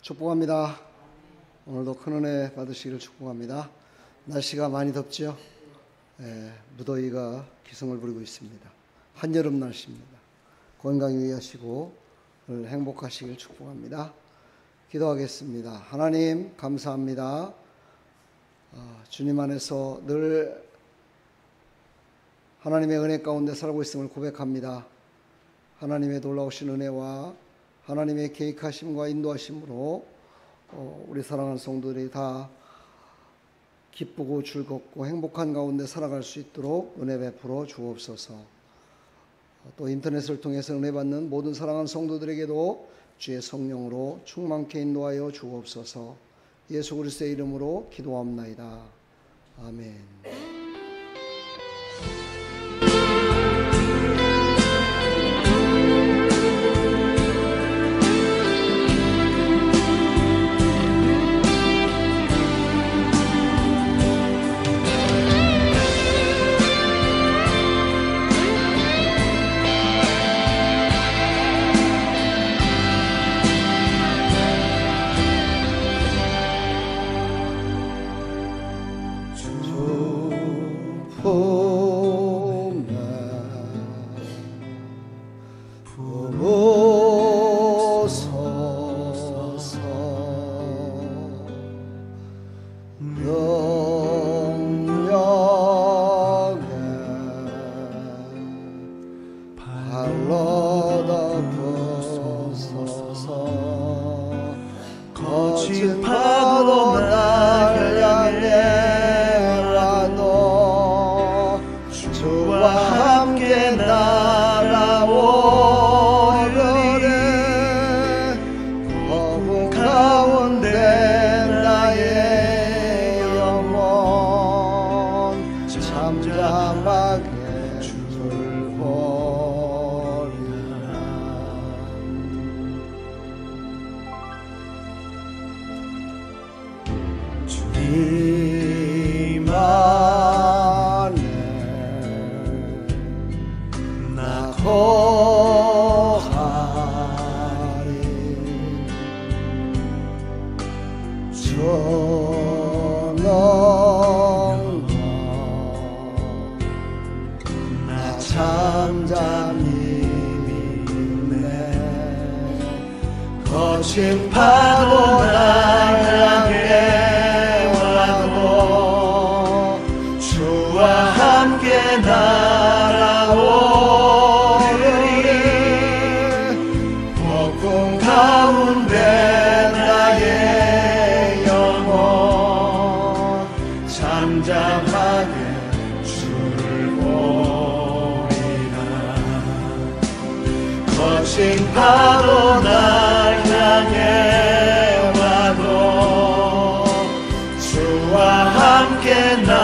축복합니다. 오늘도 큰 은혜 받으시기를 축복합니다. 날씨가 많이 덥죠? 무더위가 기승을 부리고 있습니다. 한여름 날씨입니다. 건강 유의하시고 오늘 행복하시길 축복합니다. 기도하겠습니다. 하나님 감사합니다. 주님 안에서 늘 하나님의 은혜 가운데 살고 있음을 고백합니다. 하나님의 놀라우신 은혜와 하나님의 계획하심과 인도하심으로 우리 사랑하는 성도들이 다 기쁘고 즐겁고 행복한 가운데 살아갈 수 있도록 은혜 베풀어 주옵소서. 또 인터넷을 통해서 은혜 받는 모든 사랑하는 성도들에게도 주의 성령으로 충만케 인도하여 주옵소서. 예수 그리스도의 이름으로 기도합나이다. 아멘. 거친 파도 날 향해라도 주와 함께 날아오르리. 거북 가운데 나의 영혼 잠잠하게 주를 보리라. 주님 안에 나 거하리. 전능과 나 잠잠히 믿네. 거친 파도 날 향해 주와 함께 날아오르리. 폭풍 가운데 나의 영혼 잠잠하게 주를 보리라. 거친 파도 날 향해 와도 주와 함께 날아오리리.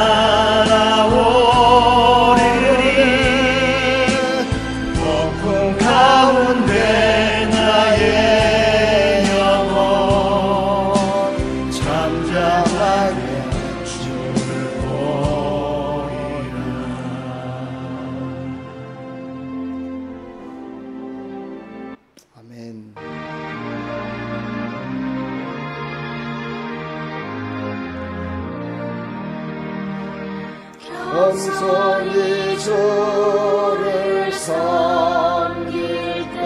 폭풍 가운데 나의 영혼 잠잠하게 주를 보리라. 아멘. 겸손히 주를 섬길 때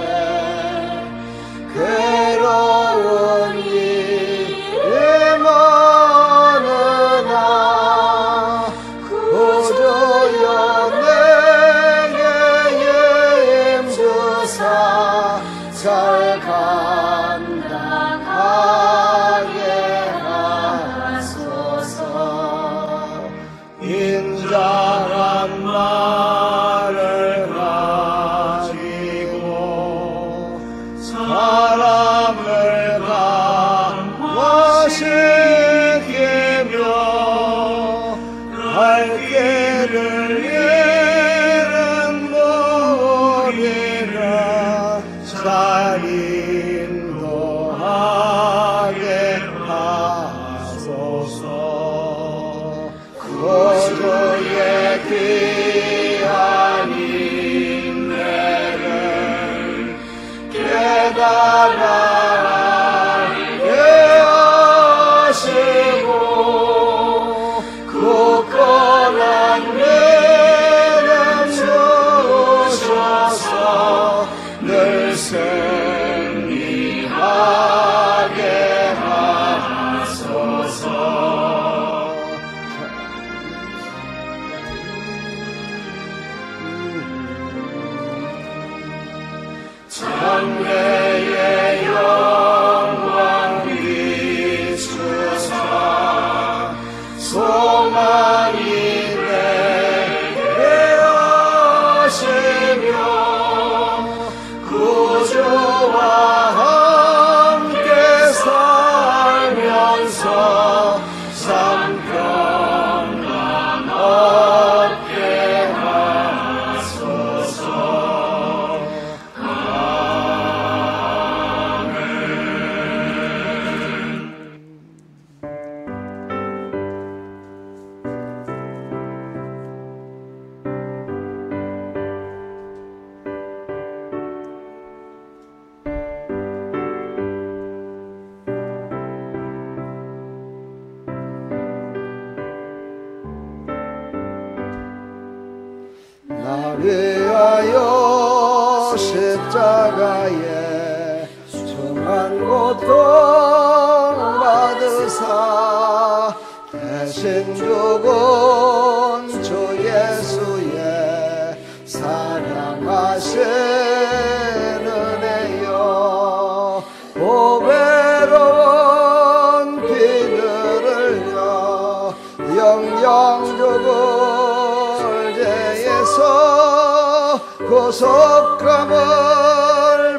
괴로운 일이 많으나 구주여 내게 힘주사 잘 감당하게 하소서. 인자란 말을 가지고 사람을 감화시키며 갈 길을 잃은 무리를 잘 인도하게 하소서. 구주의 귀한 인내를 깨달아 위하여 십자가에 중한 고통 받으사 대신 죽은 주 예수의 사랑하신 은혜여 보배로운 피를 흘려 영영 죽을 죄에서 구속감을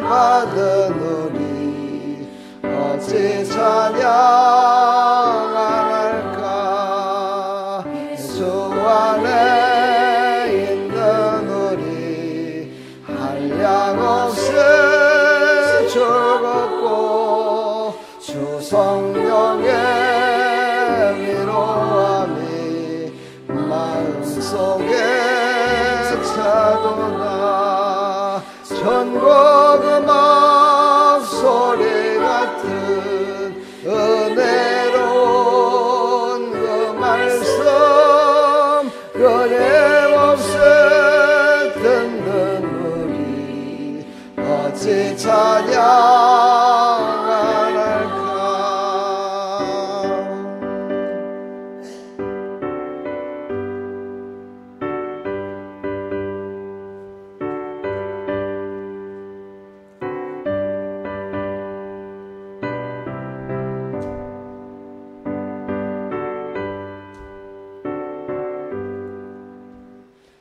받은 우리 어찌 찬양할까 주 안에 있는 우리 한량없이 즐겁고 주 성령의 위로함이 마음속에 차도다 전곡 음악 소리 같은 은혜로운 그 말씀 끊임없이 듣는 우리 어찌 찬양할까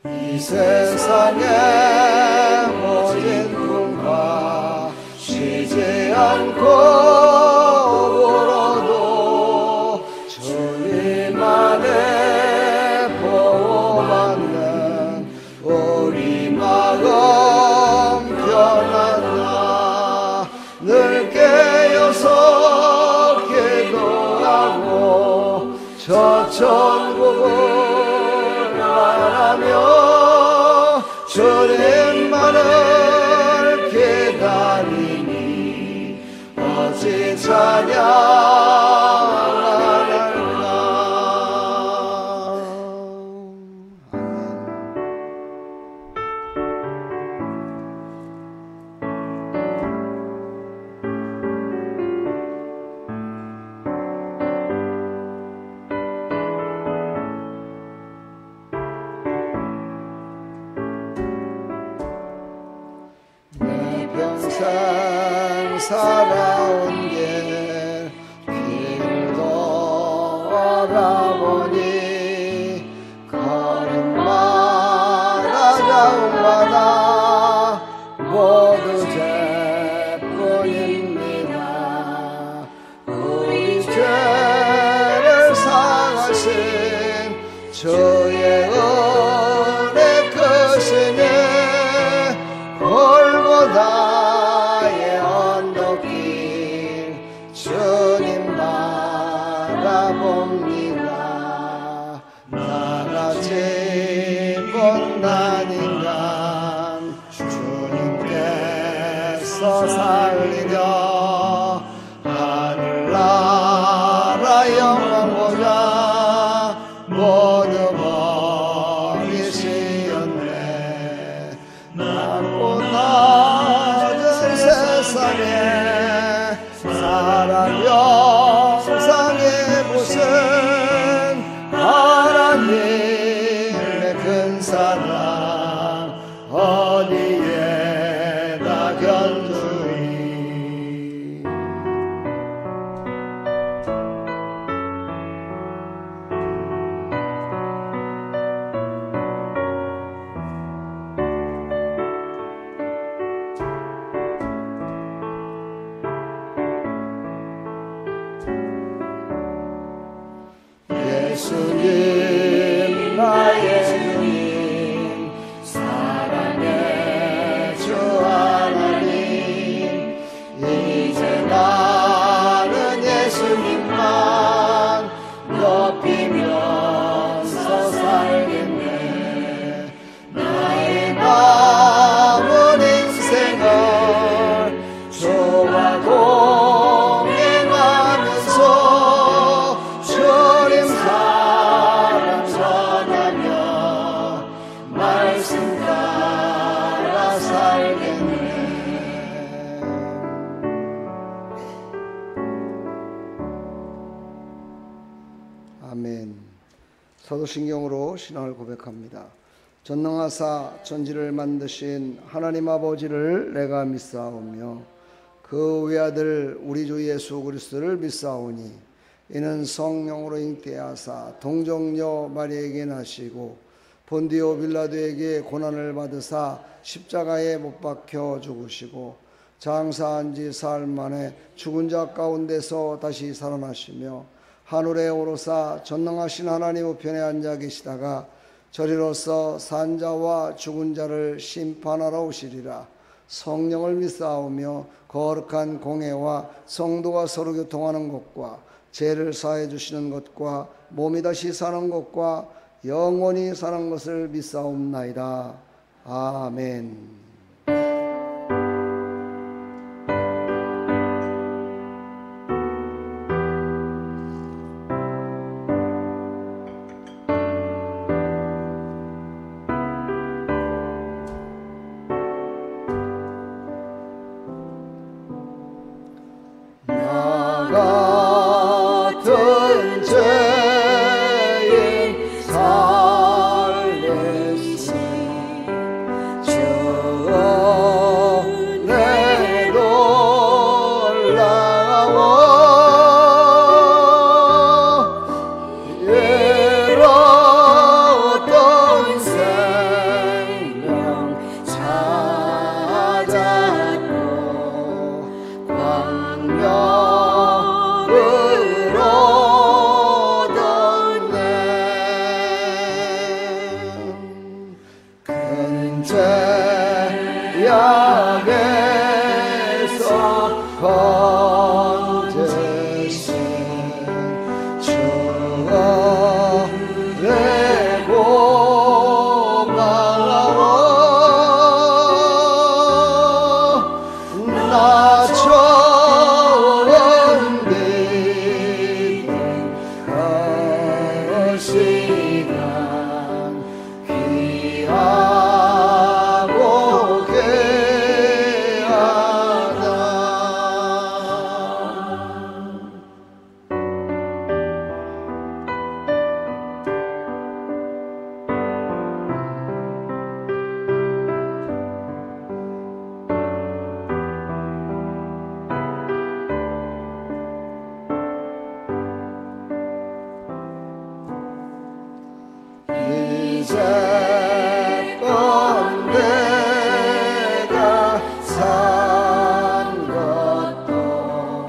이 세상의 모진 풍파 쉬지 않고 불어도 주님 안에 보호받는 우리 마음 편하다 늘 깨어서 기도하고 저 천국을 바라며 주님만을 기다리니 어찌 찬양할까 평생 살아온 길 길도 알아보니 걸음마다 자음마다 모두 죄뿐입니다 우리 죄를 사하신 주의 은혜 크시니 골고다의 언덕길 주님 바라봅니다 나같이 못난 인간 주님께서 살리려 하늘나라 영광 보자 모두 버리시었네 낮고 낮은 세상에 사랑 영상에 무슨 하나님의 큰 사랑 어디에다 견주리 예수님 나의 주님 사랑의 주 하나님 이제 나는 예수님만 높이면서 살겠네 나의 남은 인생을 주와 동행하면서 주님 사랑 사도신경으로 신앙을 고백합니다. 전능하사 천지를 만드신 하나님 아버지를 내가 믿사오며 그 외아들 우리 주 예수 그리스도를 믿사오니 이는 성령으로 잉태하사 동정녀 마리에게 나시고 본디오 빌라도에게 고난을 받으사 십자가에 못 박혀 죽으시고 장사한 지 사흘 만에 죽은 자 가운데서 다시 살아나시며 하늘에 오르사 전능하신 하나님 우편에 앉아 계시다가 저리로서 산자와 죽은 자를 심판하러 오시리라. 성령을 믿사오며 거룩한 공회와 성도가 서로 교통하는 것과 죄를 사해 주시는 것과 몸이 다시 사는 것과 영원히 사는 것을 믿사옵나이다. 아멘. 같은 죄인 살리시 주 은혜 놀라워 잃었던 생명 찾았고 광명 약에서 건지신 주의 고마워 나처럼 믿는 그 시간 귀하고 이제껏 내가 산 것도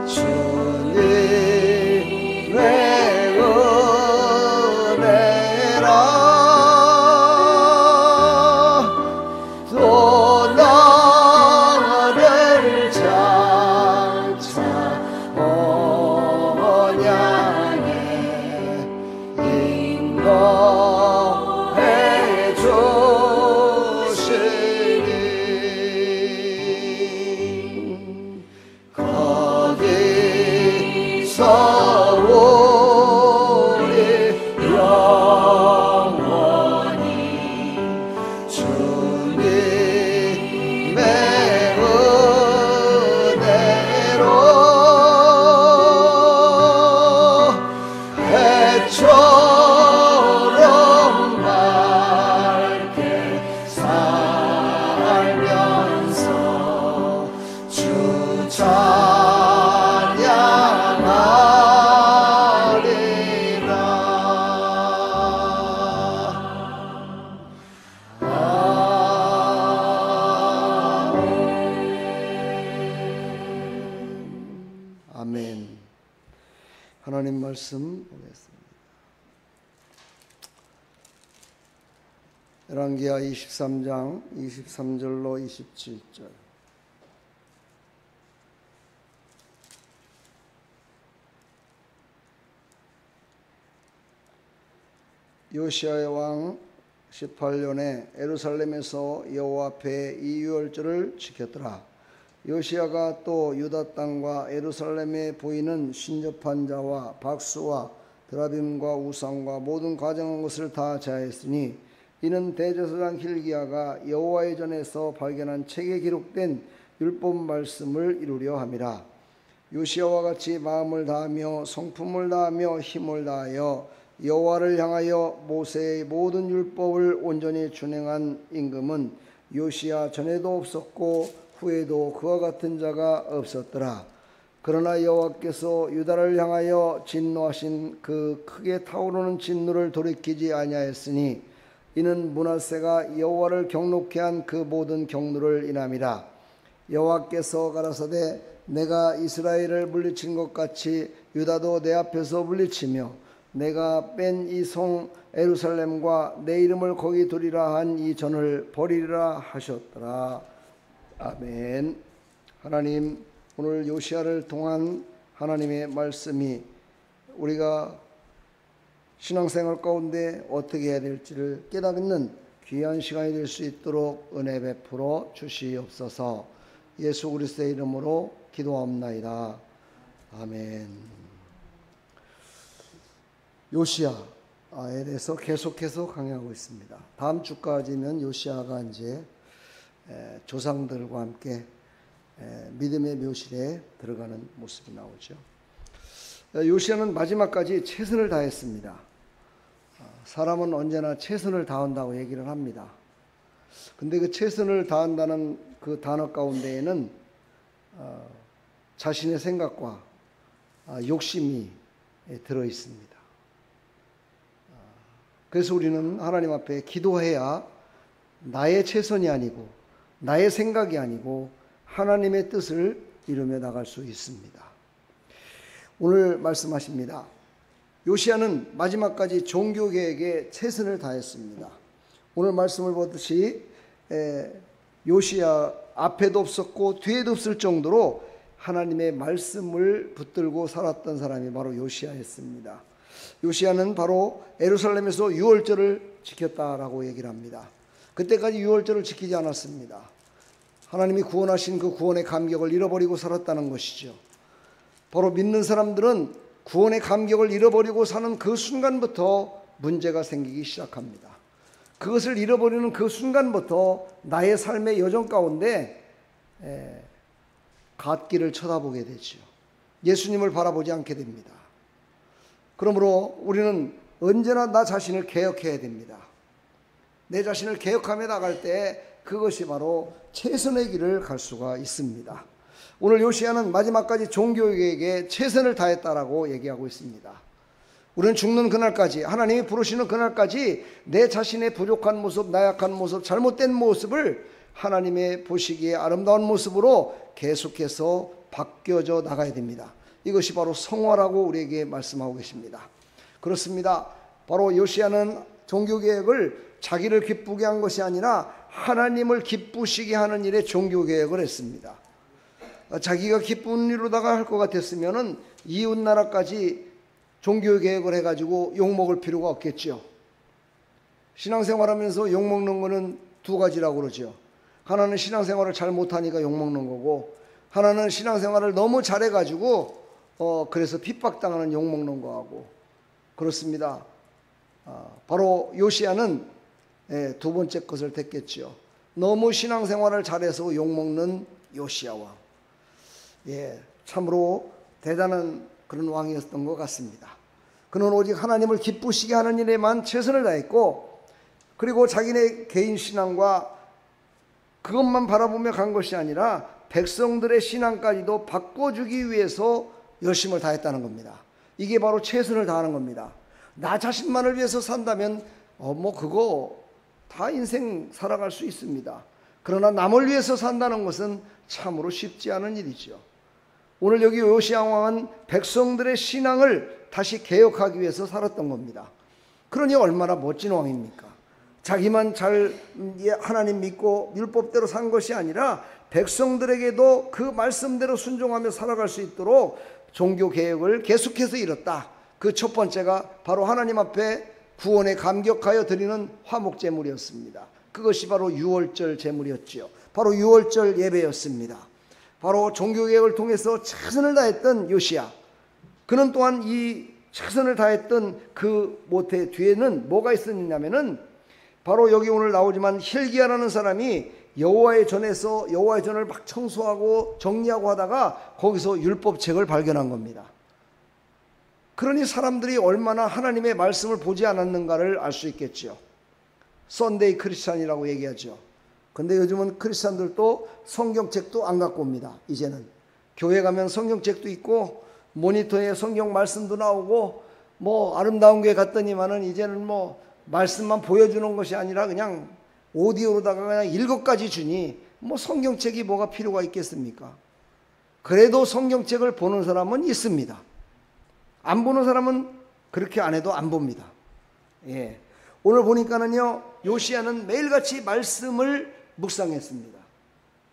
주님의 은혜라 또 나를 장차 언양에 인도해 주시니 거기서 우리 영원히 주님의 은혜로 해처럼 밝게 살면서 주 찬양하리라. 아멘. 하나님 말씀 보겠습니다. 열왕기하 23장 23절로 27절. 요시아의 왕 18년에 예루살렘에서 여호와 앞에 이 유월절을 지켰더라. 요시아가 또 유다 땅과 예루살렘에 보이는 신접한 자와 박수와 드라빔과 우상과 모든 가정한 것을 다 제하였으니 이는 대제사장 hil기야가 여호와의 전에서 발견한 책에 기록된 율법 말씀을 이루려 함이라. 요시아와 같이 마음을 다하며 성품을 다하며 힘을 다하여 여호와를 향하여 모세의 모든 율법을 온전히 준행한 임금은 요시야 전에도 없었고 후에도 그와 같은 자가 없었더라. 그러나 여호와께서 유다를 향하여 진노하신 그 크게 타오르는 진노를 돌이키지 아니하였으니 이는 므낫세가 여호와를 경노케 한 그 모든 경노를 인함이라. 여호와께서 가라사대 내가 이스라엘을 물리친 것 같이 유다도 내 앞에서 물리치며 내가 뺀 이 성 예루살렘과 내 이름을 거기 두리라 한 이 전을 버리리라 하셨더라. 아멘. 하나님, 오늘 요시야를 통한 하나님의 말씀이 우리가 신앙생활 가운데 어떻게 해야 될지를 깨닫는 귀한 시간이 될 수 있도록 은혜 베풀어 주시옵소서. 예수 그리스도의 이름으로 기도합나이다. 아멘. 요시야에 대해서 계속해서 강의하고 있습니다. 다음 주까지는 요시야가 이제 조상들과 함께 믿음의 묘실에 들어가는 모습이 나오죠. 요시야는 마지막까지 최선을 다했습니다. 사람은 언제나 최선을 다한다고 얘기를 합니다. 근데 그 최선을 다한다는 그 단어 가운데에는 자신의 생각과 욕심이 들어 있습니다. 그래서 우리는 하나님 앞에 기도해야 나의 최선이 아니고 나의 생각이 아니고 하나님의 뜻을 이루며 나갈 수 있습니다. 오늘 말씀하십니다. 요시야는 마지막까지 종교개혁에 최선을 다했습니다. 오늘 말씀을 보듯이 요시야 앞에도 없었고 뒤에도 없을 정도로 하나님의 말씀을 붙들고 살았던 사람이 바로 요시야였습니다. 요시야는 바로 예루살렘에서 유월절을 지켰다라고 얘기를 합니다. 그때까지 유월절을 지키지 않았습니다. 하나님이 구원하신 그 구원의 감격을 잃어버리고 살았다는 것이죠. 바로 믿는 사람들은 구원의 감격을 잃어버리고 사는 그 순간부터 문제가 생기기 시작합니다. 그것을 잃어버리는 그 순간부터 나의 삶의 여정 가운데 갓길을 쳐다보게 되죠. 예수님을 바라보지 않게 됩니다. 그러므로 우리는 언제나 나 자신을 개혁해야 됩니다. 내 자신을 개혁하며 나갈 때 그것이 바로 최선의 길을 갈 수가 있습니다. 오늘 요시야는 마지막까지 종교개혁에 최선을 다했다라고 얘기하고 있습니다. 우리는 죽는 그날까지, 하나님이 부르시는 그날까지 내 자신의 부족한 모습, 나약한 모습, 잘못된 모습을 하나님의 보시기에 아름다운 모습으로 계속해서 바뀌어져 나가야 됩니다. 이것이 바로 성화라고 우리에게 말씀하고 계십니다. 그렇습니다. 바로 요시야는 종교개혁을 자기를 기쁘게 한 것이 아니라 하나님을 기쁘시게 하는 일에 종교개혁을 했습니다. 자기가 기쁜 일로다가 할 것 같았으면 이웃나라까지 종교개혁을 해가지고 욕먹을 필요가 없겠죠. 신앙생활하면서 욕먹는 거는 두 가지라고 그러죠. 하나는 신앙생활을 잘 못하니까 욕먹는 거고, 하나는 신앙생활을 너무 잘해가지고 그래서 핍박당하는 욕먹는 거하고 그렇습니다. 바로 요시야는 두 번째 것을 택했죠. 너무 신앙생활을 잘해서 욕먹는 요시야와 참으로 대단한 그런 왕이었던 것 같습니다. 그는 오직 하나님을 기쁘시게 하는 일에만 최선을 다했고, 그리고 자기네 개인 신앙과 그것만 바라보며 간 것이 아니라 백성들의 신앙까지도 바꿔주기 위해서 열심을 다했다는 겁니다. 이게 바로 최선을 다하는 겁니다. 나 자신만을 위해서 산다면 그거 다 인생 살아갈 수 있습니다. 그러나 남을 위해서 산다는 것은 참으로 쉽지 않은 일이죠. 오늘 여기 요시야 왕은 백성들의 신앙을 다시 개혁하기 위해서 살았던 겁니다. 그러니 얼마나 멋진 왕입니까? 자기만 잘 하나님 믿고 율법대로 산 것이 아니라 백성들에게도 그 말씀대로 순종하며 살아갈 수 있도록 종교개혁을 계속해서 이뤘다. 그 첫 번째가 바로 하나님 앞에 구원에 감격하여 드리는 화목제물이었습니다. 그것이 바로 유월절 제물이었지요. 바로 유월절 예배였습니다. 바로 종교개혁을 통해서 최선을 다했던 요시야, 그는 또한 이 최선을 다했던 그 모태 뒤에는 뭐가 있었냐면은 바로 여기 오늘 나오지만 hil기야라는 사람이 여호와의 전을 막 청소하고 정리하고 하다가 거기서 율법책을 발견한 겁니다. 그러니 사람들이 얼마나 하나님의 말씀을 보지 않았는가를 알 수 있겠죠. 썬데이 크리스찬이라고 얘기하죠. 근데 요즘은 크리스찬들도 성경책도 안 갖고 옵니다. 이제는 교회 가면 성경책도 있고 모니터에 성경 말씀도 나오고 뭐 아름다운 교회 갔더니만은 이제는 뭐 말씀만 보여주는 것이 아니라 그냥 오디오로다가 그냥 읽어까지 주니 뭐 성경책이 뭐가 필요가 있겠습니까? 그래도 성경책을 보는 사람은 있습니다. 안 보는 사람은 그렇게 안 해도 안 봅니다. 예. 오늘 보니까는요, 요시야는 매일같이 말씀을 묵상했습니다.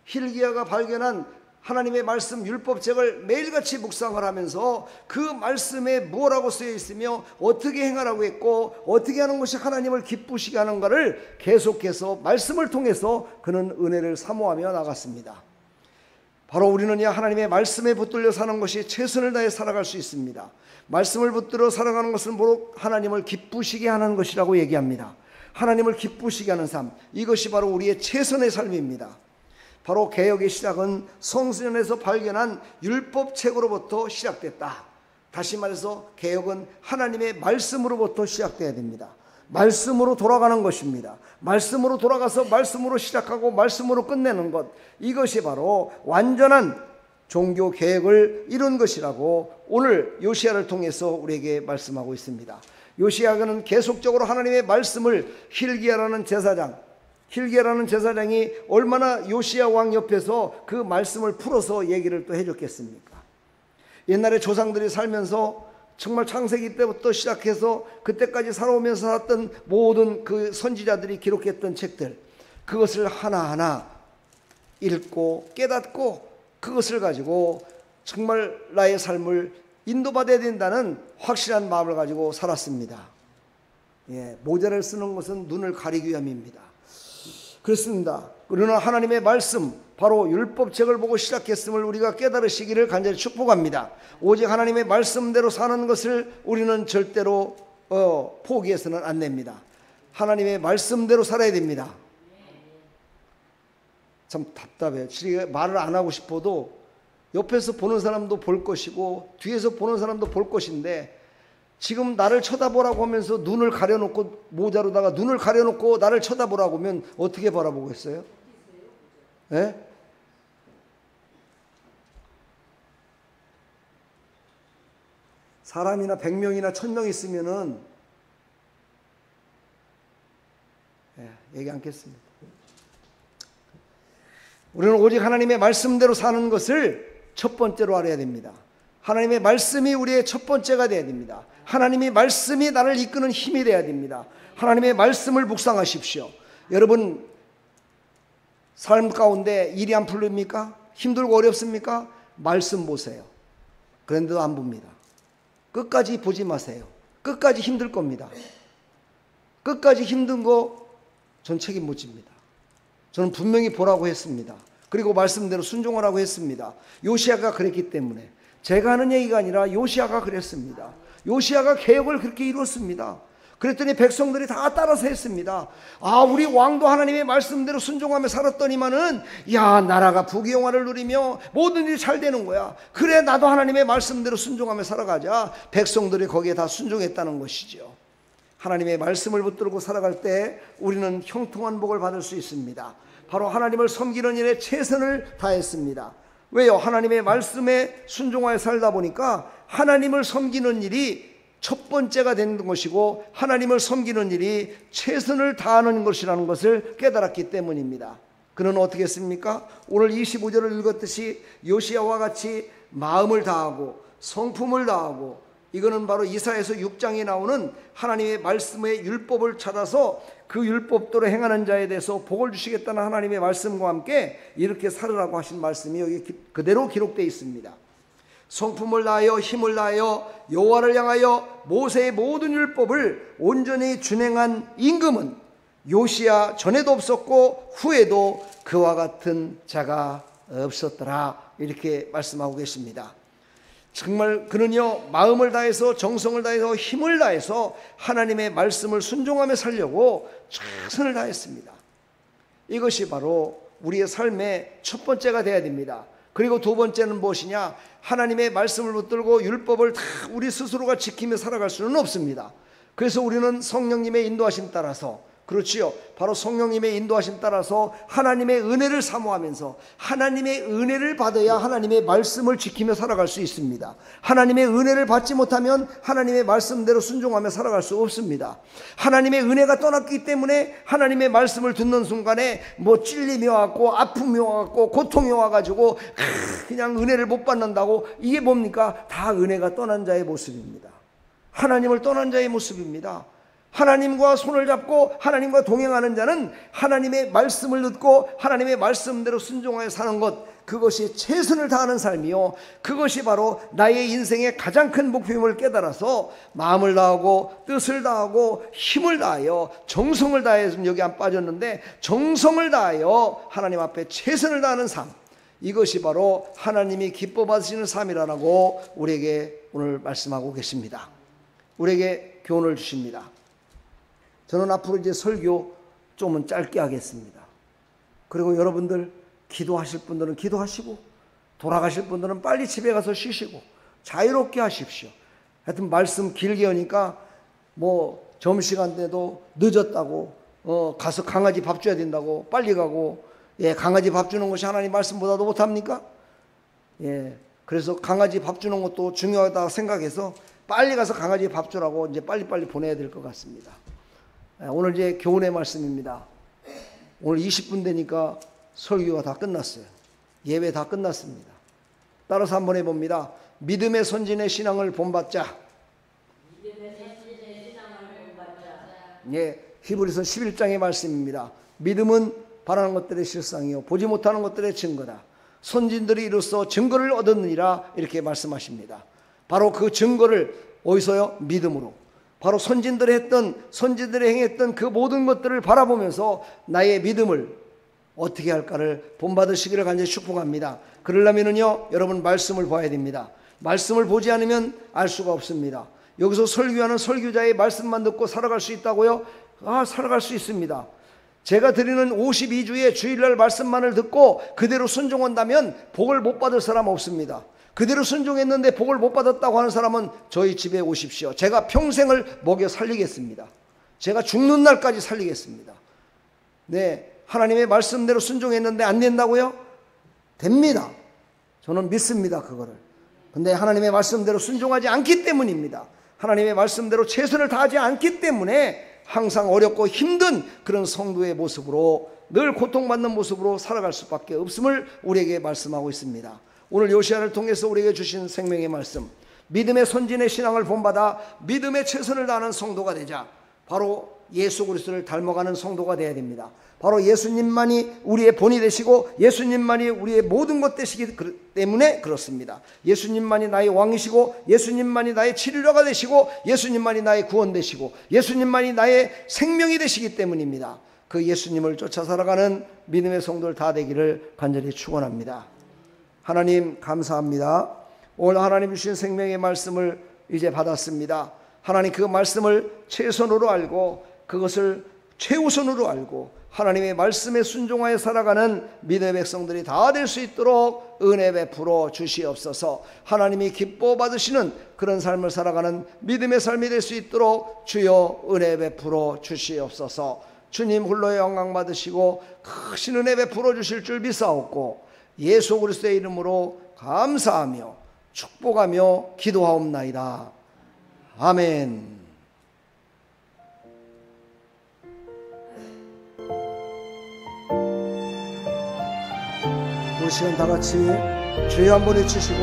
hil기야가 발견한 하나님의 말씀 율법책을 매일같이 묵상을 하면서 그 말씀에 뭐라고 쓰여 있으며 어떻게 행하라고 했고 어떻게 하는 것이 하나님을 기쁘시게 하는가를 계속해서 말씀을 통해서 그는 은혜를 사모하며 나갔습니다. 바로 우리는요, 하나님의 말씀에 붙들려 사는 것이 최선을 다해 살아갈 수 있습니다. 말씀을 붙들어 살아가는 것은 바로 하나님을 기쁘시게 하는 것이라고 얘기합니다. 하나님을 기쁘시게 하는 삶, 이것이 바로 우리의 최선의 삶입니다. 바로 개혁의 시작은 성전에서 발견한 율법책으로부터 시작됐다. 다시 말해서 개혁은 하나님의 말씀으로부터 시작돼야 됩니다. 말씀으로 돌아가는 것입니다. 말씀으로 돌아가서 말씀으로 시작하고 말씀으로 끝내는 것, 이것이 바로 완전한 종교 개혁을 이룬 것이라고 오늘 요시야를 통해서 우리에게 말씀하고 있습니다. 요시야는 계속적으로 하나님의 말씀을 hil기야라는 제사장이 얼마나 요시야 왕 옆에서 그 말씀을 풀어서 얘기를 또 해줬겠습니까? 옛날에 조상들이 살면서 정말 창세기 때부터 시작해서 그때까지 살아오면서 살았던 모든 그 선지자들이 기록했던 책들, 그것을 하나하나 읽고 깨닫고 그것을 가지고 정말 나의 삶을 인도받아야 된다는 확실한 마음을 가지고 살았습니다. 예, 모자를 쓰는 것은 눈을 가리기 위함입니다. 그렇습니다. 그러나 하나님의 말씀, 바로 율법책을 보고 시작했음을 우리가 깨달으시기를 간절히 축복합니다. 오직 하나님의 말씀대로 사는 것을 우리는 절대로 포기해서는 안 됩니다. 하나님의 말씀대로 살아야 됩니다. 참 답답해요. 말을 안 하고 싶어도 옆에서 보는 사람도 볼 것이고 뒤에서 보는 사람도 볼 것인데, 지금 나를 쳐다보라고 하면서 눈을 가려놓고, 모자로다가 눈을 가려놓고 나를 쳐다보라고 하면 어떻게 바라보겠어요? 예? 사람이나 100명이나 1000명 있으면은 얘기 않겠습니다. 우리는 오직 하나님의 말씀대로 사는 것을 첫 번째로 알아야 됩니다. 하나님의 말씀이 우리의 첫 번째가 되어야 됩니다. 하나님의 말씀이 나를 이끄는 힘이 되어야 됩니다. 하나님의 말씀을 묵상하십시오. 여러분, 삶 가운데 일이 안 풀립니까? 힘들고 어렵습니까? 말씀 보세요. 그런데도 안 봅니다. 끝까지 보지 마세요. 끝까지 힘들 겁니다. 끝까지 힘든 거 전 책임 못 집니다. 저는 분명히 보라고 했습니다. 그리고 말씀대로 순종하라고 했습니다. 요시야가 그랬기 때문에. 제가 하는 얘기가 아니라 요시야가 그랬습니다. 요시야가 개혁을 그렇게 이루었습니다. 그랬더니 백성들이 다 따라서 했습니다. 아, 우리 왕도 하나님의 말씀대로 순종하며 살았더니만은, 야, 나라가 부귀영화를 누리며 모든 일이 잘 되는 거야. 그래, 나도 하나님의 말씀대로 순종하며 살아가자. 백성들이 거기에 다 순종했다는 것이죠. 하나님의 말씀을 붙들고 살아갈 때 우리는 형통한 복을 받을 수 있습니다. 바로 하나님을 섬기는 일에 최선을 다했습니다. 왜요? 하나님의 말씀에 순종하여 살다 보니까 하나님을 섬기는 일이 첫 번째가 되는 것이고, 하나님을 섬기는 일이 최선을 다하는 것이라는 것을 깨달았기 때문입니다. 그는 어떻게 했습니까? 오늘 25절을 읽었듯이 요시야와 같이 마음을 다하고 성품을 다하고, 이거는 바로 이사야서 6장에 나오는 하나님의 말씀의 율법을 찾아서 그 율법대로 행하는 자에 대해서 복을 주시겠다는 하나님의 말씀과 함께 이렇게 살으라고 하신 말씀이 여기 그대로 기록되어 있습니다. 성품을 다하여 힘을 다하여 여호와를 향하여 모세의 모든 율법을 온전히 준행한 임금은 요시야 전에도 없었고 후에도 그와 같은 자가 없었더라, 이렇게 말씀하고 계십니다. 정말 그는요, 마음을 다해서 정성을 다해서 힘을 다해서 하나님의 말씀을 순종하며 살려고 최선을 다했습니다. 이것이 바로 우리의 삶의 첫 번째가 되어야 됩니다. 그리고 두 번째는 무엇이냐? 하나님의 말씀을 붙들고 율법을 다 우리 스스로가 지키며 살아갈 수는 없습니다. 그래서 우리는 성령님의 인도하심 따라서, 그렇지요, 바로 성령님의 인도하심 따라서 하나님의 은혜를 사모하면서 하나님의 은혜를 받아야 하나님의 말씀을 지키며 살아갈 수 있습니다. 하나님의 은혜를 받지 못하면 하나님의 말씀대로 순종하며 살아갈 수 없습니다. 하나님의 은혜가 떠났기 때문에 하나님의 말씀을 듣는 순간에 뭐 찔림이 와갖고 아픔이 와갖고 고통이 와가지고 그냥 은혜를 못 받는다고, 이게 뭡니까? 다 은혜가 떠난 자의 모습입니다. 하나님을 떠난 자의 모습입니다. 하나님과 손을 잡고 하나님과 동행하는 자는 하나님의 말씀을 듣고 하나님의 말씀대로 순종하여 사는 것, 그것이 최선을 다하는 삶이요, 그것이 바로 나의 인생의 가장 큰 목표임을 깨달아서 마음을 다하고 뜻을 다하고 힘을 다하여 정성을 다해서, 여기 안 빠졌는데 정성을 다하여 하나님 앞에 최선을 다하는 삶, 이것이 바로 하나님이 기뻐 받으시는 삶이라고 우리에게 오늘 말씀하고 계십니다. 우리에게 교훈을 주십니다. 저는 앞으로 이제 설교 좀은 짧게 하겠습니다. 그리고 여러분들 기도하실 분들은 기도하시고, 돌아가실 분들은 빨리 집에 가서 쉬시고 자유롭게 하십시오. 하여튼 말씀 길게 하니까 뭐 점심시간 때도 늦었다고 가서 강아지 밥 줘야 된다고 빨리 가고, 강아지 밥 주는 것이 하나님 말씀보다도 못합니까? 그래서 강아지 밥 주는 것도 중요하다고 생각해서 빨리 가서 강아지 밥 주라고 이제 빨리빨리 보내야 될 것 같습니다. 오늘 이제 교훈의 말씀입니다. 오늘 20분 되니까 설교가 다 끝났어요. 예배 다 끝났습니다. 따라서 한번 해봅니다. 믿음의 선진의 신앙을 본받자. 히브리서 11장의 말씀입니다. 믿음은 바라는 것들의 실상이요 보지 못하는 것들의 증거다. 선진들이 이로써 증거를 얻었느니라, 이렇게 말씀하십니다. 바로 그 증거를 어디서요? 믿음으로. 바로 선진들이 행했던 그 모든 것들을 바라보면서 나의 믿음을 어떻게 할까를 본받으시기를 간절히 축복합니다. 그러려면요, 여러분 말씀을 봐야 됩니다. 말씀을 보지 않으면 알 수가 없습니다. 여기서 설교하는 설교자의 말씀만 듣고 살아갈 수 있다고요? 살아갈 수 있습니다. 제가 드리는 52주의 주일날 말씀만을 듣고 그대로 순종한다면 복을 못 받을 사람 없습니다. 그대로 순종했는데 복을 못 받았다고 하는 사람은 저희 집에 오십시오. 제가 평생을 먹여 살리겠습니다. 제가 죽는 날까지 살리겠습니다. 하나님의 말씀대로 순종했는데 안 된다고요? 됩니다. 저는 믿습니다, 그거를. 근데 하나님의 말씀대로 순종하지 않기 때문입니다. 하나님의 말씀대로 최선을 다하지 않기 때문에 항상 어렵고 힘든 그런 성도의 모습으로, 늘 고통받는 모습으로 살아갈 수밖에 없음을 우리에게 말씀하고 있습니다. 오늘 요시야를 통해서 우리에게 주신 생명의 말씀, 믿음의 선진의 신앙을 본받아 믿음의 최선을 다하는 성도가 되자. 바로 예수 그리스도를 닮아가는 성도가 되어야 됩니다. 바로 예수님만이 우리의 본이 되시고 예수님만이 우리의 모든 것 되시기 때문에 그렇습니다. 예수님만이 나의 왕이시고 예수님만이 나의 치료자가 되시고 예수님만이 나의 구원 되시고 예수님만이 나의 생명이 되시기 때문입니다. 그 예수님을 쫓아 살아가는 믿음의 성도들 다 되기를 간절히 축원합니다. 하나님 감사합니다. 오늘 하나님 주신 생명의 말씀을 이제 받았습니다. 하나님 그 말씀을 최선으로 알고 그것을 최우선으로 알고 하나님의 말씀에 순종하여 살아가는 믿음의 백성들이 다 될 수 있도록 은혜 베풀어 주시옵소서. 하나님이 기뻐 받으시는 그런 삶을 살아가는 믿음의 삶이 될 수 있도록 주여 은혜 베풀어 주시옵소서. 주님 홀로 영광 받으시고 크신 은혜 베풀어 주실 줄 믿사옵고 예수 그리스도의 이름으로 감사하며 축복하며 기도하옵나이다. 아멘. 우리 시간 다 같이 주여 한번 외치시고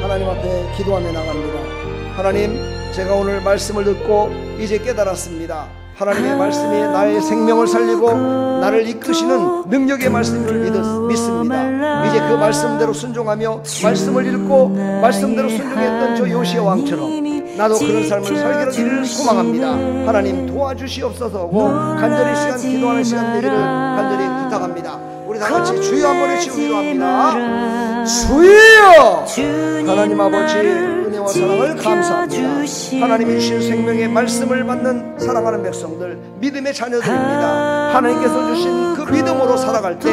하나님 앞에 기도하며 나갑니다. 하나님, 제가 오늘 말씀을 듣고 이제 깨달았습니다. 하나님의 말씀이 나의 생명을 살리고 나를 이끄시는 능력의 말씀을 믿습니다. 이제 그 말씀대로 순종하며 말씀을 읽고 말씀대로 순종했던 저 요시야 왕처럼 나도 그런 삶을 살기를 소망합니다. 하나님 도와주시옵소서고 간절히 시간 기도하는 시간 되기를 간절히 부탁합니다. 우리 다 같이 주여 한번 외치고 기도합니다. 주여! 하나님 아버지 은혜 은혜와 사랑을 감사합니다. 하나님이 주신 생명의 말씀을 받는 사랑하는 백성들, 믿음의 자녀들입니다. 하나님께서 주신 그 믿음으로 살아갈 때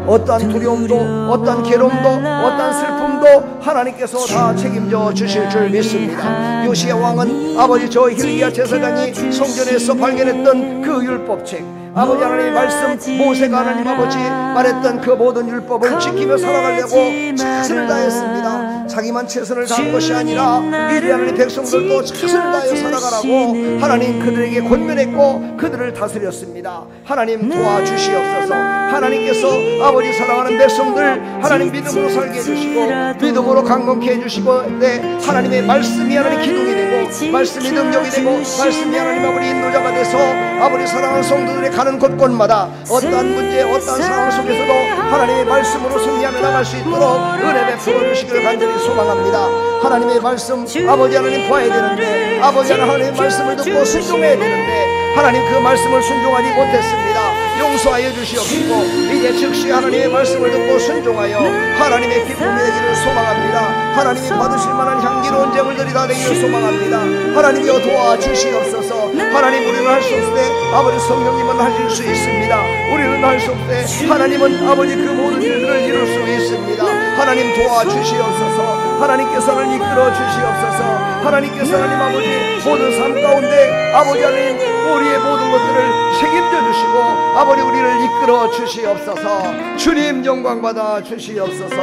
어떠한 두려움도, 어떠한 괴로움도, 어떠한 슬픔도 하나님께서 다 책임져 주실 줄 믿습니다. 요시야 왕은 아버지 저 hil기야 제사장이 성전에서 발견했던 그 율법책, 아버지 하나님의 말씀, 모세가 하나님 아버지 말했던 그 모든 율법을 지키며 살아가려고 최선을 다했습니다. 자기만 최선을 다한 것이 아니라 미리 하나님 백성들도 최선을 다해 살아가라고 하나님 그들에게 권면했고 그들을 다스렸습니다. 하나님 도와주시옵소서. 하나님께서 아버지 사랑하는 백성들 하나님 믿음으로 살게 해주시고 믿음으로 강건케 해주시고, 네, 하나님의 말씀이 하나님 기둥이 되고 말씀이 능력이 되고 말씀이 하나님 아버지 인도자가 돼서 아버지 사랑하는 성도들의 가는 곳곳마다 어떠한 문제, 어떠한 상황 속에서도 하나님의 말씀으로 승리하며 나갈 수 있도록 은혜 베풀어 주시기를 간절히 소망합니다. 하나님의 말씀 아버지 하나님 봐야 되는데, 아버지 하나님의 말씀을 듣고 순종해야 되는데 하나님 그 말씀을 순종하지 못했습니다. 용서하여 주시옵시고 이제 즉시 하나님의 말씀을 듣고 순종하여 하나님의 기쁨이 되기를 소망합니다. 하나님이 받으실 만한 향기로운 제물들이 다 되기를 소망합니다. 하나님이여 도와주시옵소서. 하나님, 우리는 할 수 없을 때 아버지 성령님은 하실 수 있습니다. 우리는 할 수 없을 때 하나님은 아버지 그 모든 일들을 이룰 수 있습니다. 하나님 도와주시옵소서. 하나님께서는 이끌어 주시옵소서. 하나님께서 하나님 아버지 모든 삶 가운데 아버지 하나님 우리의 모든 것들을 책임져 주시고 아버지 우리를 이끌어 주시옵소서. 주님 영광 받아 주시옵소서.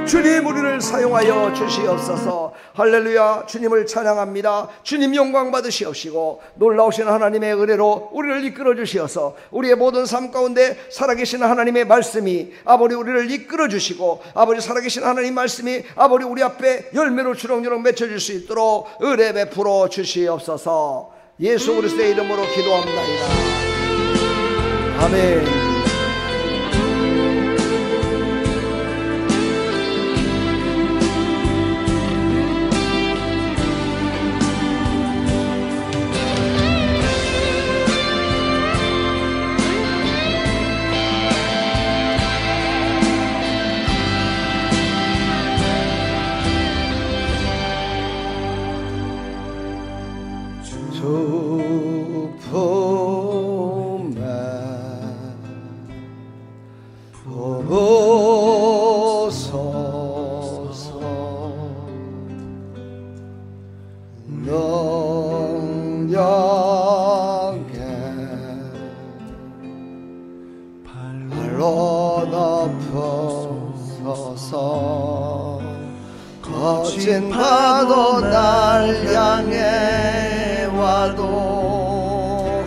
주님 우리를 사용하여 주시옵소서. 할렐루야. 주님을 찬양합니다. 주님 영광 받으시옵시고 놀라우신 하나님의 은혜로 우리를 이끌어 주시어서 우리의 모든 삶 가운데 살아계신 하나님의 말씀이 아버지 우리를 이끌어 주시고 아버지 살아계신 하나님 말씀이 아버지 우리 앞에 열매로 주렁주렁 맺혀질 수 있도록 은혜 베풀어 주시옵소서. 예수 그리스도의 이름으로 기도합나이다. 아멘. 거친 파도 날 향해 와도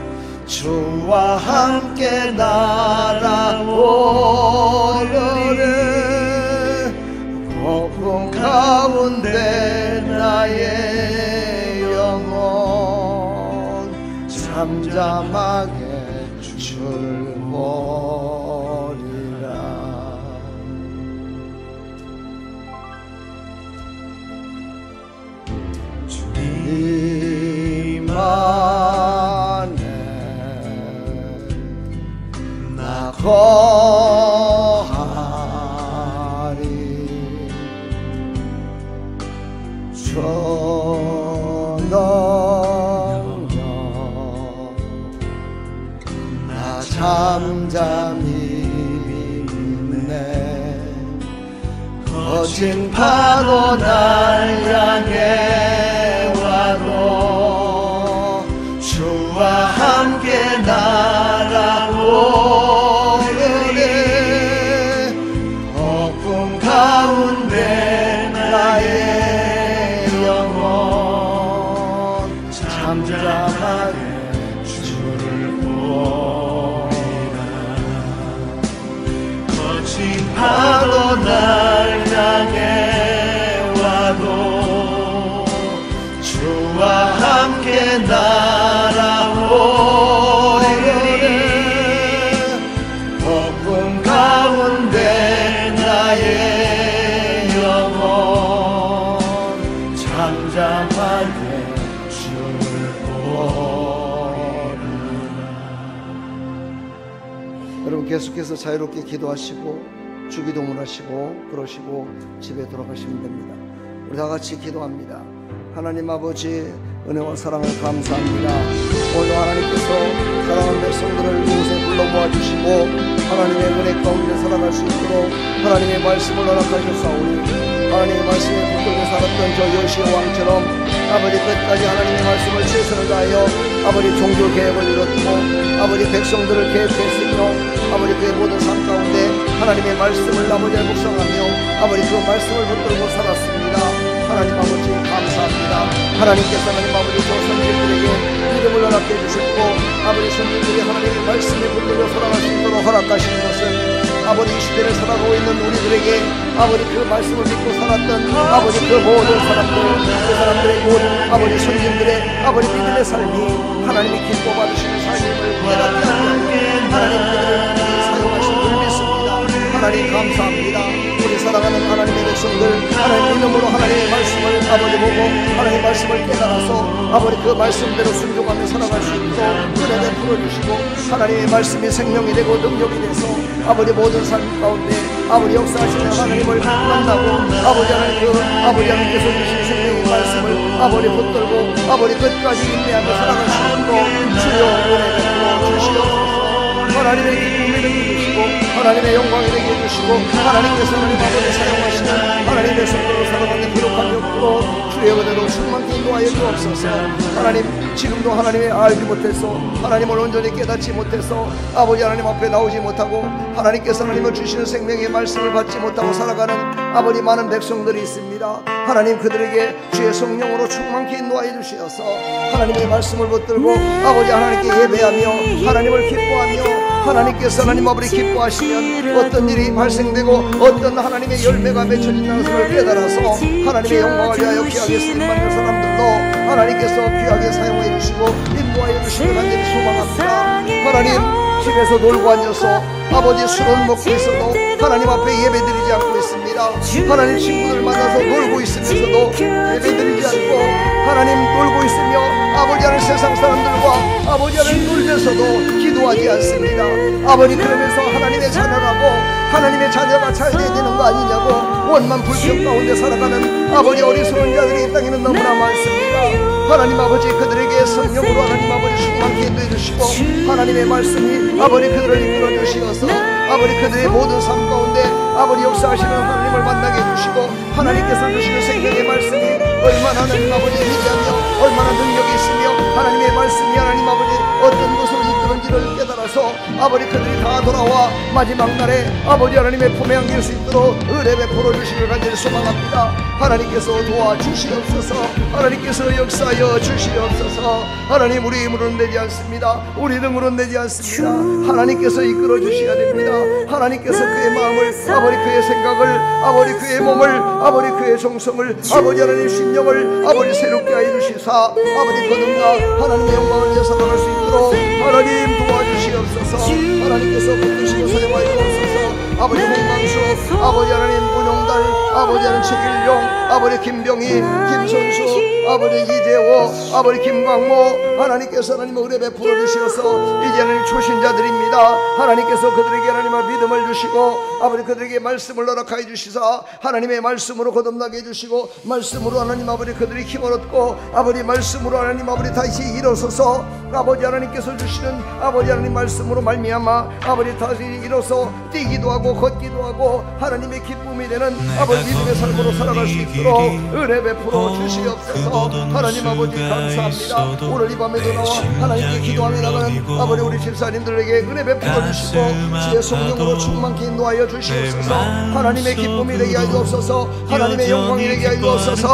주와 함께 날아오르리. 폭풍 가운데 나의 영혼 잠잠하게 줄보리라. 주님 안에 나 거하리. 초능력 나 잠잠히 믿네. 거친 파도 날 향해 와도 주와 함께 날아오르리. 폭풍 가운데 나의 영혼 잠잠하게 주를 보리라. 거친 파도 날 향해 와도 주와 함께 날아오리리. 폭풍 가운데 나의 영혼 잠잠하게 주를 보리라. 여러분 계속해서 자유롭게 기도하시고 주기도문 하시고 그러시고 집에 돌아가시면 됩니다. 우리 다 같이 기도합니다. 하나님 아버지 은혜와 사랑을 감사합니다. 오늘 하나님께서 사랑하는 백성들을 이곳에 불러 모아주시고 하나님의 은혜 가운데 살아갈 수 있도록 하나님의 말씀을 허락하셨사오니 하나님의 말씀에 붙들고 살았던 저 요시야 왕처럼 아버지 끝까지 하나님의 말씀을 최선을 다하여 아버지 종교 계획을 이뤘고 아버지 백성들을 계획했으며 아버지 그의 모든 삶 가운데 하나님의 말씀을 아버지를 묵상하며 아버지 그 말씀을 붙들고 살았습니다. 하나님 아버지 감사합니다. 하나님께서 하나님 아버지 저 선지들에게 믿음을 허락해 주셨고 아버지 선지들이 하나님의 말씀에 붙들고 살아갈 수 있도록 허락하시는 것은 아버지 이 시대를 살아가고 있는 우리들에게 아버지 그 말씀을 믿고 살았던 아버지 그 모든 사람들 그 사람들의 모든 아버지 선진들의 아버지 믿음의 삶이 하나님이 기뻐 받으시는 삶임을 깨닫게 하여 하나님 그들을 사용하신 줄 믿습니다. 하나님 감사합니다. 우리 사랑하는 하나님의 백성들 하나님 이름으로 하나님의 말씀을 아버지 보고 하나님의 말씀을 깨달아서 아버지 그 말씀대로 순종하며 살아갈 수 있도록 은혜 베풀어 주시고 하나님의 말씀이 생명이 되고 능력이 돼서 아버지 모든 삶 가운데 아버지 역사하시는 하나님을 만나고 아버지 하나님 그 아버지 하나님께서 주신 생명의 말씀을 아버지 붙들고 아버지 끝까지 인내하며 살아갈 수 있도록 주여 은혜 베풀어 주시옵소서. 하나님의 기쁨이 되게 해주시고 하나님의 영광이 되게 해주시고 하나님께서 하나님 아버지 사용하시는 하나님의 백성들로 살아가는 기록함이 없도록 주의 은혜로 충만히 인도하여 주옵소서. 하나님 지금도 하나님의 알지 못해서 하나님을 온전히 깨닫지 못해서 아버지 하나님 앞에 나오지 못하고 하나님께서 하나님을 주시는 생명의 말씀을 받지 못하고 살아가는 아버지 많은 백성들이 있습니다. 하나님 그들에게 주의 성령으로 충만히 인도하여 주시어서 하나님의 말씀을 붙들고 아버지 하나님께 예배하며 하나님을 기뻐하며 하나님께서 하나님 아버지 기뻐하시면 어떤 일이 발생되고 어떤 하나님의 열매가 맺혀진다는 것을 깨달아서 하나님의 영광을 위하여 귀하게 쓰임받는 사람들도 하나님께서 귀하게 사용해 주시고 인도하여 주시길 간절히 소망합니다. 하나님 집에서 놀고 앉아서 아버지 술을 먹고 있어도 하나님 앞에 예배드리지 않고 있습니다. 하나님 친구들 만나서 놀고 있으면서도 예배드리지 않고 하나님 놀고 있으며 아버지 하나님 세상 사람들과 아버지 하나님 놀면서도 기도하지 않습니다. 아버지 그러면서 하나님의 자녀라고 하나님의 자녀가 잘 돼야 되는 거 아니냐고 원만 불평 가운데 살아가는 아버지 어리석은 자들이 이 땅에는 너무나 많습니다. 하나님 아버지 그들에게 성령으로 하나님 아버지 충만케 인도해 주시고 하나님의 말씀이 아버지 그들을 이끌어 주시어서 아버지 그들의 모든 삶 가운데 아버지 역사하시는 하나님을 만나게 해주시고 하나님께서 주시는 생명의 말씀이 얼마나 하나님 아버지 위대하며 얼마나 능력이 있으며 하나님의 말씀이 하나님 아버지 어떤 것으로 이끄는지를 깨달아서 아버지 그들이 다 돌아와 마지막 날에 아버지 하나님의 품에 안길 수 있도록 은혜 베풀어 주시길 간절히 소망합니다. 하나님께서 도와주시옵소서. 하나님께서 역사하여 주시옵소서. 하나님 우리 힘으로는 되지 않습니다. 우리 능으로는 되지 않습니다. 하나님께서 이끌어 주셔야 됩니다. 하나님께서 그의 마음을 아버지 그의 생각을 아버지 그의 몸을 아버지 그의 정성을 아버지 하나님 신령을 아버지 새롭게 하여 주시사 아버지 거듭나 하나님의 영광을 위해 살아갈 수 있도록 하나님 도와주시옵소서. 하나님께서 붙드시고 사용하여 주옵소서. 아버지 홍광수 아버지 하나님 문용달 아버지 하나님 최길용 아버지 김병희 김선수 아버지 이재호 아버지 김광모 하나님께서 하나님 은혜 베풀어 주시어서 이제 하나님 초신자들입니다. 하나님께서 그들에게 하나님의 믿음을 주시고 아버지 그들에게 말씀을 허락하여 주시사 하나님의 말씀으로 거듭나게 해주시고 말씀으로 하나님 아버지 그들이 힘을 얻고 아버지 말씀으로 하나님 아버지 다시 일어서서 아버지 하나님께서 주시는 아버지 하나님 말씀으로 말미암아 아버지 다시 일어서 뛰기도 하고 걷기도 하고 하나님의 기쁨이 되는 아버지 믿음의 삶으로 살아갈 수 있도록 은혜 베풀어 주시옵소서. 하나님 아버지 감사합니다. 오늘 이 밤에도 나와 하나님께 기도하며 나가는 아버지 우리 집사님들에게 은혜 베풀어 주시고 주의 성령으로 충만케 인도하여 주시옵소서. 하나님의 기쁨이 되게 하여 주옵소서. 하나님의 영광이 되게 하여 주옵소서.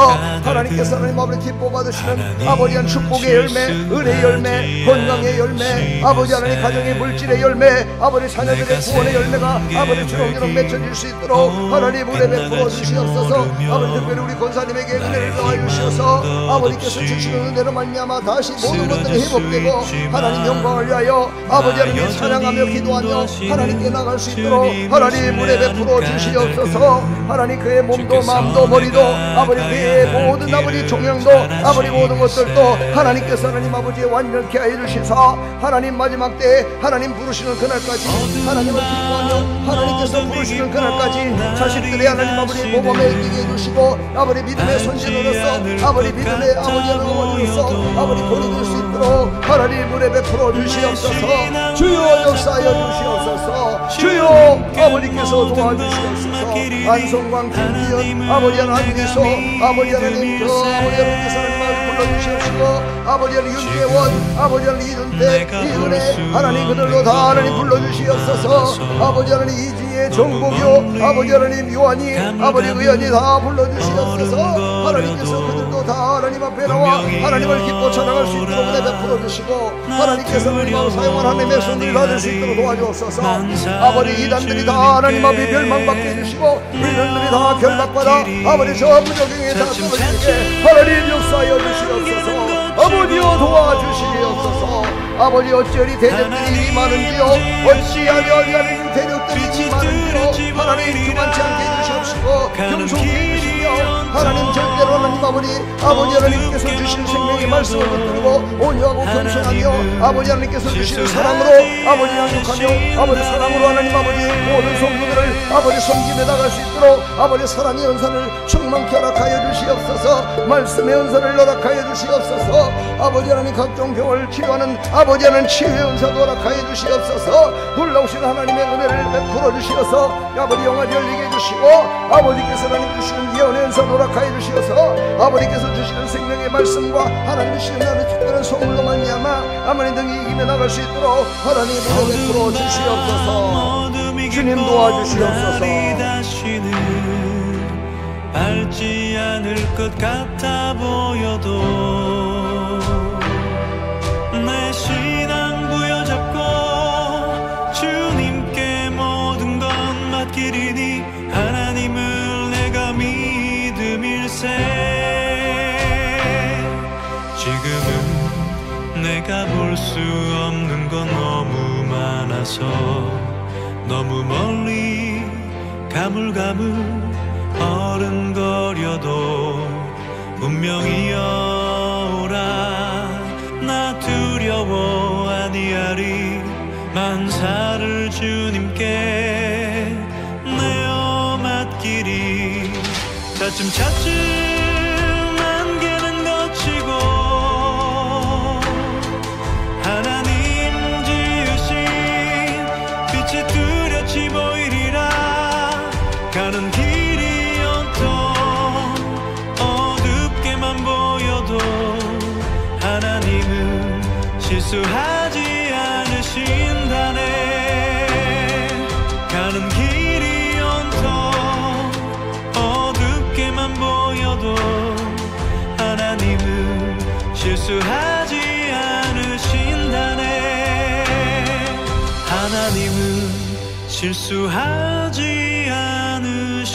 하나님께서 하나님 아버지 기뻐 받으시는 아버지 한 축복의 열매 은혜의 열매 건강의 열매 아버지 하나님 가정의 물질의 열매 아버지 자녀들의 구원의 열매가 아버지 주렁주렁 맺혀질 수 있도록 하나님 은혜 베풀어 주시옵소서. 아버지 특별히 우리 권사님에게 은혜를 더하여 주셔서 아버지께서 주시는 은혜로 말미암아 다시 모든 것들이 회복되고 하나님 영광을 위하여 아버지 하나님 찬양하며 기도하며 하나님께 나갈 수 있도록 하나님 은혜 베풀어 주시옵소서. 하나님 그의 몸도 마음도 머리도 아버지 그의 모든 아버지 종양도 아버지 모든 것들도 하나님께서 하나님 아버지의 완전케 않게 하여 주시사 하나님 마지막 때에 하나님 부르시는 그날까지 하나님을 기뻐하며 하나님께서 부르시는 그날까지 자식들의 하나님 아버지 모범에 이기게 해주시고 아버지 믿음의 손진으로서 아버지 믿음의 아버지 어머니로서 아버지 본이 될 수 있도록 하나님 은혜 베풀어 주시옵소서. 주여 역사하여 주시옵소서. 주여 아버지께서 도와주시옵소서. 안성광 김기현 아버지 하나님께서 아버지 하나님 그 아버지 하나님께서 하나님 불러주시옵시고 아버지 하나님 윤재원 아버지 하나님 이준태 이은혜 하나님 그들로 다 하나님 불러주시옵소서. 아버지 하나님 이지혜 정복요 아버지 하나님 요한이 아버지 의원이 다 불러주시옵소서. 하나님께서 그들도 다 하나님 앞에 나와 하나님을 기뻐 찬양할 수 있도록 은혜 베풀어 주시고 하나님께서 우리가 사용한 하나님의 손을 받을 수 있도록 도와주옵소서. 아버지 이단들이 다 하나님 앞에 멸망받게 해주시고 이단들이 다 결박받아 아버지 저 무적행에 다 떨어지게 하나님 역사하여 주시옵소서. 아버지여 도와주시옵소서. 아버지 어찌하리 대적들이 많은지요 어찌하리 하나님 대적들이 많은지요 하나님 주만치 않게 해주시옵시고 경속히 해주시며 하나님 절대로 하나님 아버지 하나님께서 주신 생명의 말씀을 붙들고 온유하고 겸손하며 아버지 하나님께서 주시는 사랑으로 아버지 양육하며 아버지 사랑으로 하나님 아버지 모든 성도들을 아버지 섬김에 나갈 수 있도록 아버지 사랑의 연산을 충만케 허락하여 주시옵소서. 말씀의 연산을 허락하여 주시옵소서. 아버지 하나님 각종 병을 치료하는 아버지 하나님 치유의 연사도 허락하여 주시옵소서. 놀라우신 하나님의 은혜를 베풀어 주시어서 아버지 영화를 열리게 해주시고 아버지께서 하나님 주시는 예언의 연사도 허락하여 주시어서 아버지께서 주시는 생명의 말씀과 하나님 주시는 나는 특별한 선물로 말미암아 하나님 등이 이기며 나갈 수 있도록 하나님 은혜 베풀어 주시옵소서. 주님 도와주시옵소서. 밟지 않을 것 같아 보여도 내 신앙 부여잡고 주님께 모든 것 맡기리니 하나님을 내가 믿음일세. 지금은 내가 볼 수 없는 건 너무 많아서 너무 멀리 가물가물 어른거려도 분명히 오라 나 두려워 아니하리 만사를 주님께 내어 맡기리. 차츰차츰 안개는 걷히고 하나님 지으신 빛이 뚜렷이 보이리라. 가는 길이 온통 어둡게만 보여도 하나님은 실수하지 않으신다네. 가는 길이 온통 어둡게만 보여도 하나님은 실수하지 않으신다네. 하나님은 실수하지 않으신다네.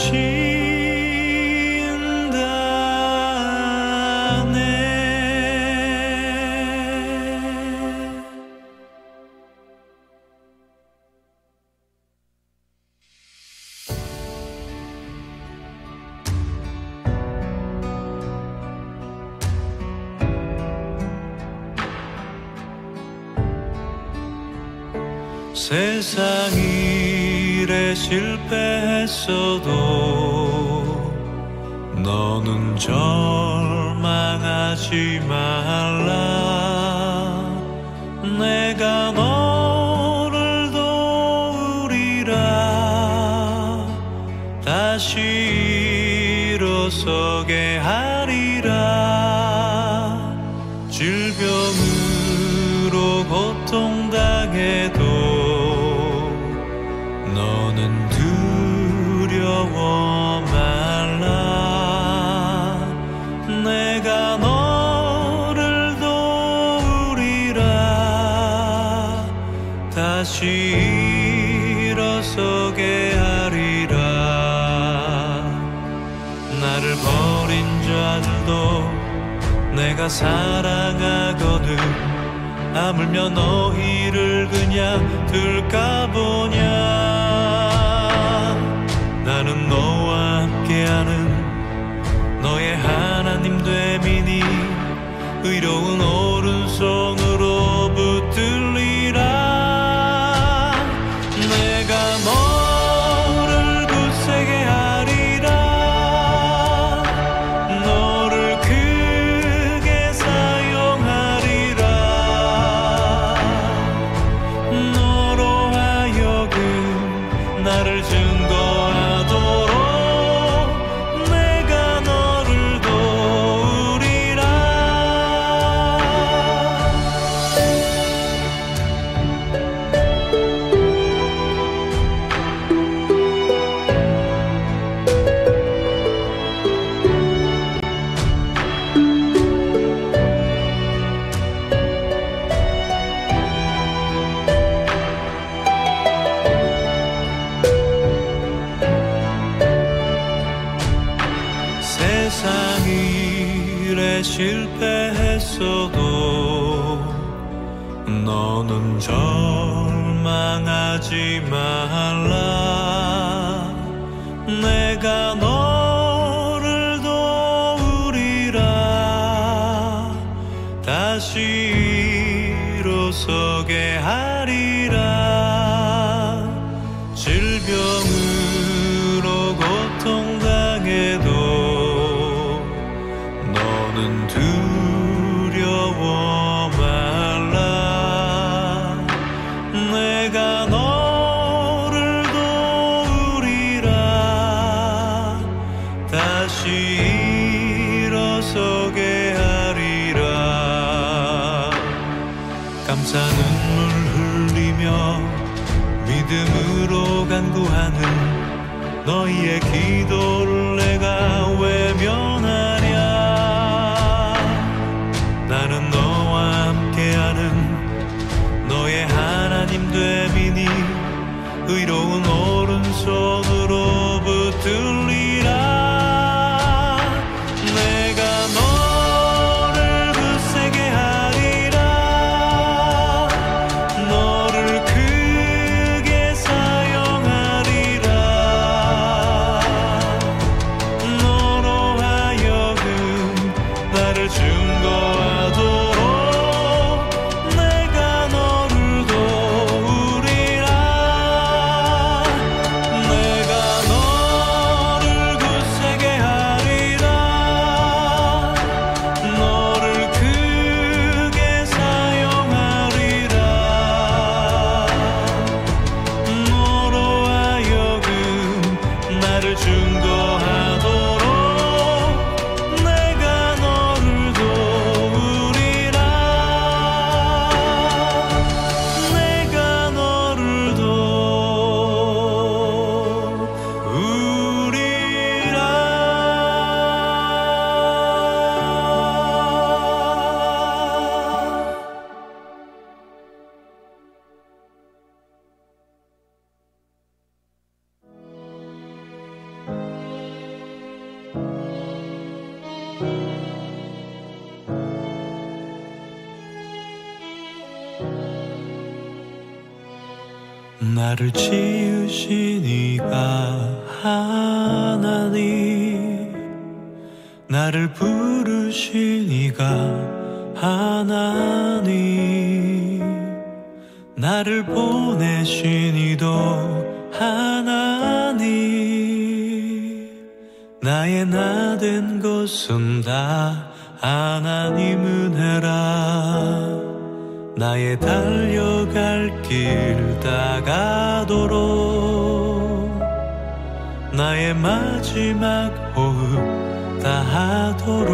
세상 일에 실패했어도 너는 절망하지 말라. 내가 너를 도우리라. 다시 일어서게 하리라. 질병으로 고통당해도 너는 두려워 말라. 내가 너를 도우리라. 다시 일어서게 하리라. 나를 버린 자들도 내가 사랑하거든. 하물며 너희를 그냥 둘까 보냐. 나는 너와 함께하는 너의 하나님 됨이니 의로운 오른손으로 너는 절망하지 말라. 내가 너를 도우리라. 다시 일어서게 하리라. 질병으로 고통당해도 너는 두려워 말라. 내가 너를 도우리라. 다시 일어서게 하리라. 감사 눈물 흘리며 믿음으로 간구하는 너희의 기도를 내가 외면하랴. 나는 너와 함께하는 너의 하나님 됨이니 의로운 오른손으로 붙들리라. 내가 너를 굳세게 하리라. 너를 크게 사용하리라. 너로 하여금 나를 증거하도록 내가 너를 도우리라. 내가 너를 굳세게 하리라. 너를 크게 사용하리라. 너로 하여금 나를 증거하도록 내가 너를 도우리라. 내가 너를 도우리라. 나를 지으신 이가 하나님, 나를 부르신 이가 하나님, 나를 보내신 이도 하나님. 나의 나 된 것은 다 하나님 은혜라. 나의 달려갈 길 다가도록 나의 마지막 호흡 다하도록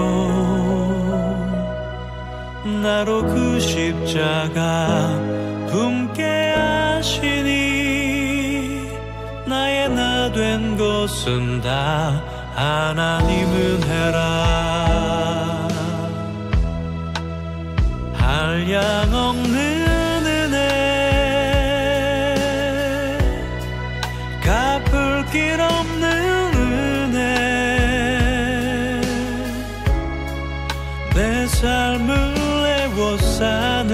나로 그 십자가 품게 하시니 나의 나 된 것은 다 하나님 은혜라. 한량없는 은혜, 갚을 길 없는 은혜, 내 삶을 애워싸는